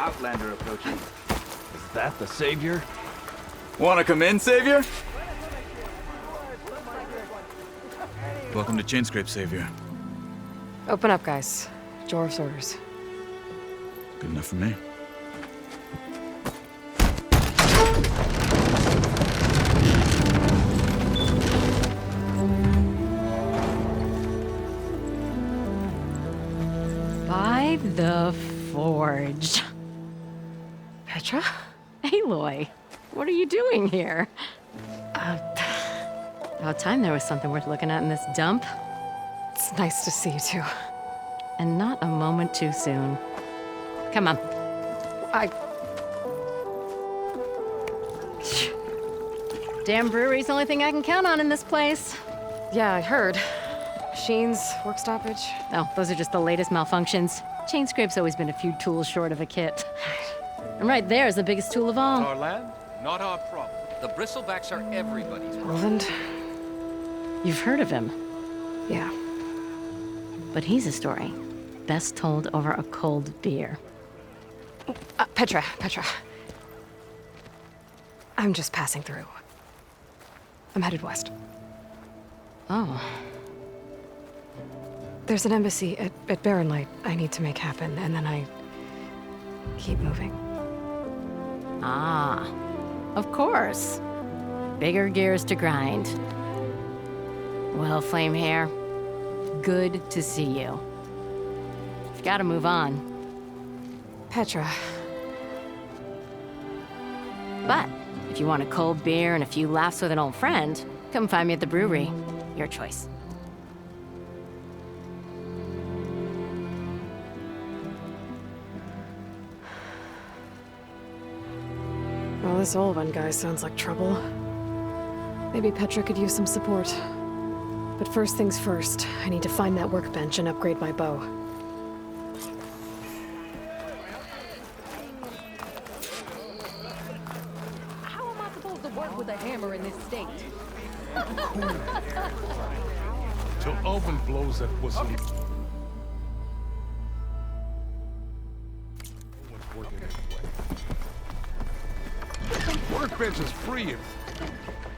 Outlander approaching. Is that the savior? Wanna come in, Savior? Welcome to Chainscrape, Savior. Open up, guys. Jorv's orders. Good enough for me. By the forge. Petra? Aloy, what are you doing here? About time there was something worth looking at in this dump. It's nice to see you too. And not a moment too soon. Come on. Damn brewery's the only thing I can count on in this place. Yeah, I heard. Machines, work stoppage. No, those are just the latest malfunctions. Chainscrape's always been a few tools short of a kit. And right there is the biggest tool of all. Our land, not our problem. The bristlebacks are everybody's problem. Roland? You've heard of him, Yeah. but he's a story best told over a cold beer. Petra. I'm just passing through. I'm headed west. Oh, There's an embassy at Barren Light I need to make happen, and then I keep moving. ah, of course. Bigger gears to grind. Well, Flame Hair, good to see you. You've got to move on. Petra. But if you want a cold beer and a few laughs with an old friend, come find me at the brewery. Your choice. Well, this old one guy sounds like trouble. Maybe Petra could use some support. But first things first, I need to find that workbench and upgrade my bow. How am I supposed to work with a hammer in this state? Till Oven blows that whistle. No one's working anyway. Workbench is free.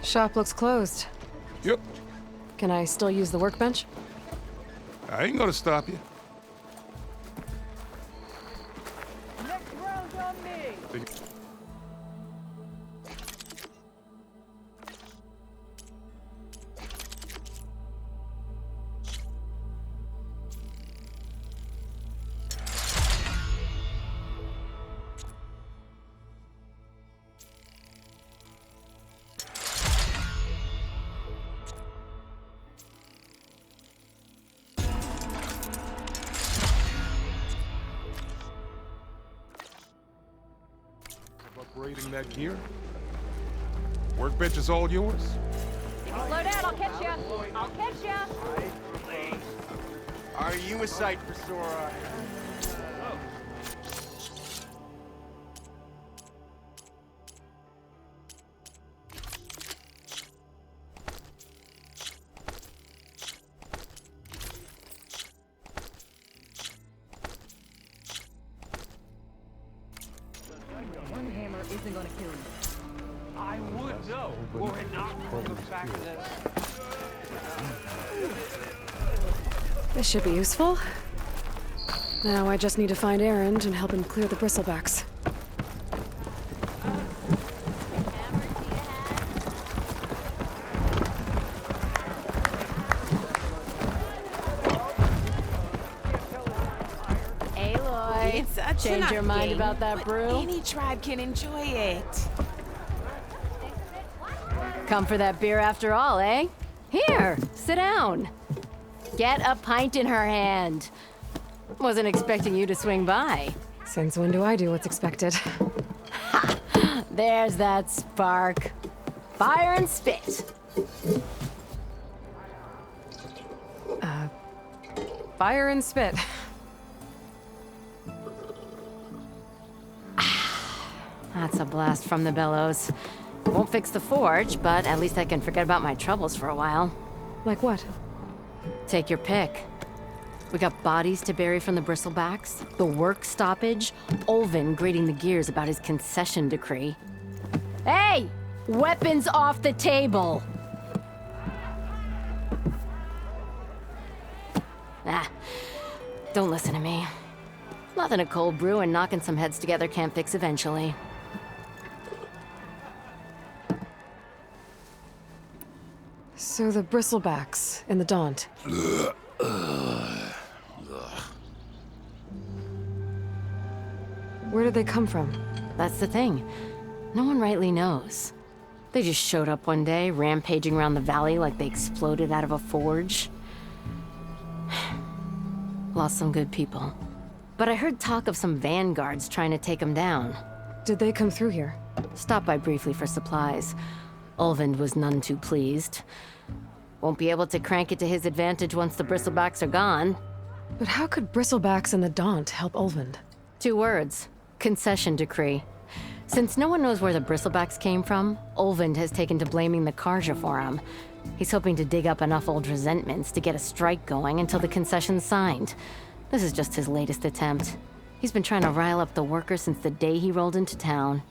Shop looks closed. Yep. Can I still use the workbench? I ain't gonna stop you. Next round's on me. Upgrading that gear. Workbench is all yours. Slow down, I'll catch ya. I'll catch ya. Are you a sight for sore eyes? One hammer isn't gonna kill you. I would know, were it not for the fact that... This should be useful. Now I just need to find Erend and help him clear the bristlebacks. Aloy, It's a change your mind game, about that but brew? Any tribe can enjoy it. Come for that beer after all, eh? Here, sit down. Get a pint in her hand. Wasn't expecting you to swing by. Since when do I do what's expected? There's that spark. Fire and spit. Fire and spit. That's a blast from the bellows. Won't fix the forge, but at least I can forget about my troubles for a while. Like what? Take your pick. We got bodies to bury from the bristlebacks, the work stoppage, Olvin grating the gears about his concession decree. Hey! Weapons off the table! Ah, don't listen to me. Nothing a cold brew and knocking some heads together can't fix eventually. So the bristlebacks in the Daunt. Where did they come from? That's the thing. No one rightly knows. They just showed up one day, rampaging around the valley like they exploded out of a forge. Lost some good people. But I heard talk of some vanguards trying to take them down. Did they come through here? Stopped by briefly for supplies. Ulvund was none too pleased. Won't be able to crank it to his advantage once the bristlebacks are gone. But how could bristlebacks and the Daunt help Ulvund? 2 words. Concession decree. Since no one knows where the bristlebacks came from, Ulvund has taken to blaming the Karja for him. He's hoping to dig up enough old resentments to get a strike going until the concession's signed. This is just his latest attempt. He's been trying to rile up the workers since the day he rolled into town.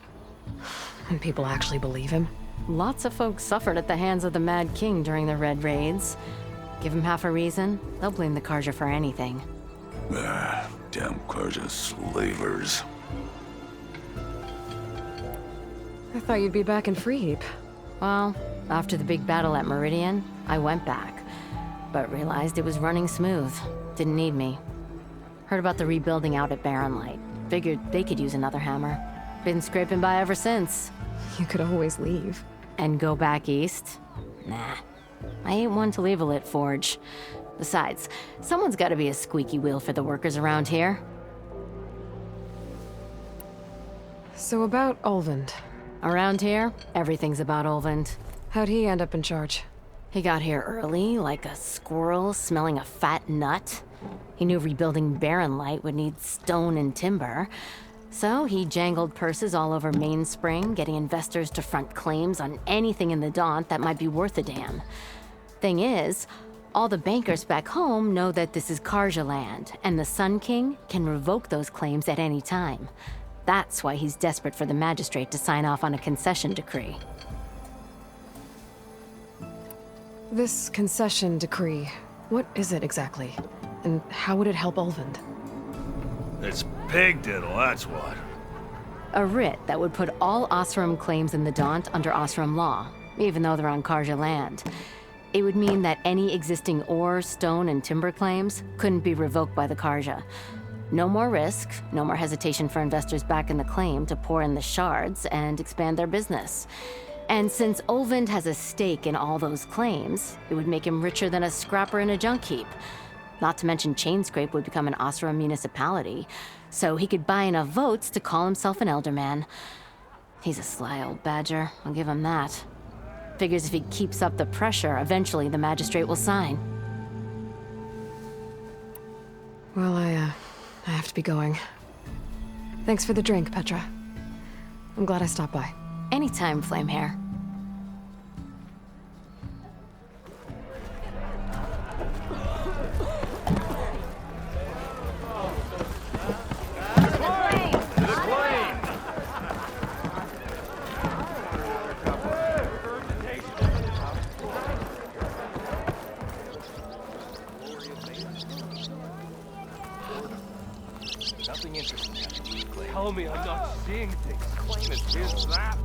And people actually believe him? Lots of folks suffered at the hands of the Mad King during the Red Raids. Give him half a reason, they'll blame the Karja for anything. Damn Karja slavers. I thought you'd be back in Freeheap. Well, after the big battle at Meridian, I went back. But realized it was running smooth. Didn't need me. Heard about the rebuilding out at Barren Light. Figured they could use another hammer. Been scraping by ever since. You could always leave. And go back east? Nah. I ain't one to leave a lit forge. Besides, someone's gotta be a squeaky wheel for the workers around here. So about Ulvund. Around here, everything's about Ulvund. How'd he end up in charge? He got here early, like a squirrel smelling a fat nut. He knew rebuilding Barren Light would need stone and timber. So he jangled purses all over Mainspring, getting investors to front claims on anything in the Daunt that might be worth a damn. Thing is, all the bankers back home know that this is Karja land, and the Sun King can revoke those claims at any time. That's why he's desperate for the magistrate to sign off on a concession decree. This concession decree, what is it exactly? And how would it help Ulvund? It's pig diddle, that's what. A writ that would put all Osram claims in the Daunt under Osram law, even though they're on Karja land. It would mean that any existing ore, stone, and timber claims couldn't be revoked by the Karja. No more risk, no more hesitation for investors back in the claim to pour in the shards and expand their business. And since Ulvund has a stake in all those claims, it would make him richer than a scrapper in a junk heap. Not to mention Chainscrape would become an Osram municipality, so he could buy enough votes to call himself an elderman. He's a sly old badger, I'll give him that. Figures if he keeps up the pressure, eventually the magistrate will sign. Well, I have to be going. Thanks for the drink, Petra. I'm glad I stopped by. Anytime, Flamehair. Nothing interesting. Tell me I'm not seeing things. Claim it is that.